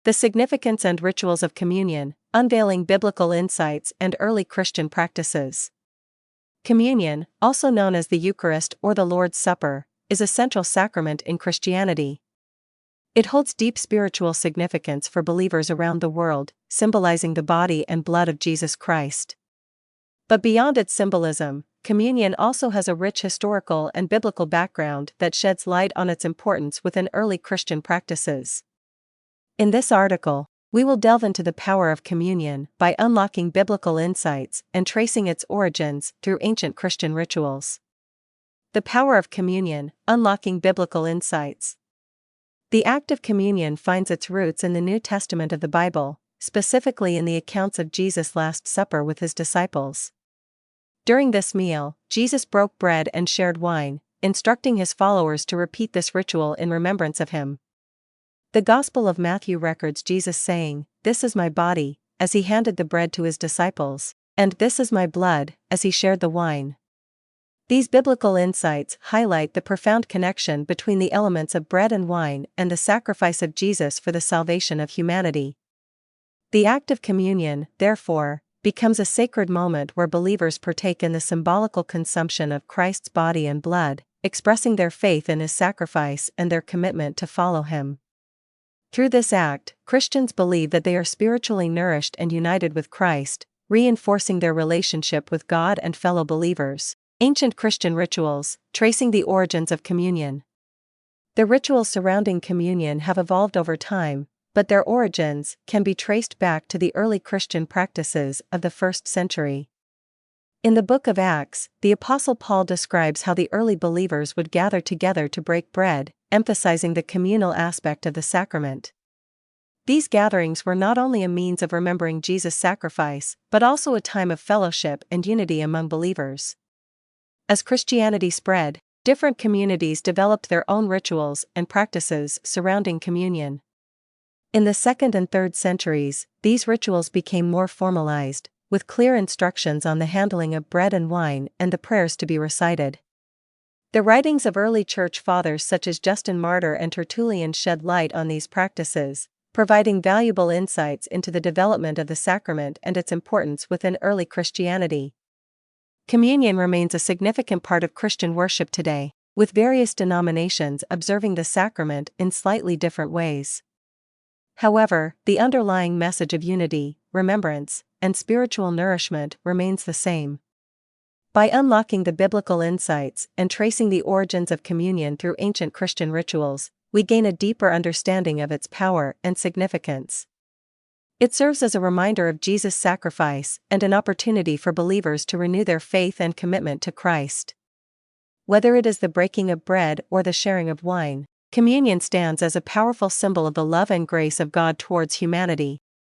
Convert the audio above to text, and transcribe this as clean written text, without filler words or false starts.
The significance and rituals of communion, unveiling biblical insights and early Christian practices. Communion, also known as the Eucharist or the Lord's Supper, is a central sacrament in Christianity. It holds deep spiritual significance for believers around the world, symbolizing the body and blood of Jesus Christ. But beyond its symbolism, communion also has a rich historical and biblical background that sheds light on its importance within early Christian practices. In this article, we will delve into the power of communion by unlocking biblical insights and tracing its origins through ancient Christian rituals. The power of communion, unlocking biblical insights. The act of communion finds its roots in the New Testament of the Bible, specifically in the accounts of Jesus' Last Supper with his disciples. During this meal, Jesus broke bread and shared wine, instructing his followers to repeat this ritual in remembrance of him. The Gospel of Matthew records Jesus saying, "This is my body," as he handed the bread to his disciples, and "This is my blood," as he shared the wine. These biblical insights highlight the profound connection between the elements of bread and wine and the sacrifice of Jesus for the salvation of humanity. The act of communion, therefore, becomes a sacred moment where believers partake in the symbolical consumption of Christ's body and blood, expressing their faith in his sacrifice and their commitment to follow him. Through this act, Christians believe that they are spiritually nourished and united with Christ, reinforcing their relationship with God and fellow believers. Ancient Christian rituals, tracing the origins of communion. The rituals surrounding communion have evolved over time, but their origins can be traced back to the early Christian practices of the 1st century. In the book of Acts, the Apostle Paul describes how the early believers would gather together to break bread, emphasizing the communal aspect of the sacrament. These gatherings were not only a means of remembering Jesus' sacrifice, but also a time of fellowship and unity among believers. As Christianity spread, different communities developed their own rituals and practices surrounding communion. In the 2nd and 3rd centuries, these rituals became more formalized, with clear instructions on the handling of bread and wine and the prayers to be recited. The writings of early church fathers such as Justin Martyr and Tertullian shed light on these practices, providing valuable insights into the development of the sacrament and its importance within early Christianity. Communion remains a significant part of Christian worship today, with various denominations observing the sacrament in slightly different ways. However, the underlying message of unity, remembrance, and spiritual nourishment remains the same. By unlocking the biblical insights and tracing the origins of communion through ancient Christian rituals, we gain a deeper understanding of its power and significance. It serves as a reminder of Jesus' sacrifice and an opportunity for believers to renew their faith and commitment to Christ. Whether it is the breaking of bread or the sharing of wine, communion stands as a powerful symbol of the love and grace of God towards humanity.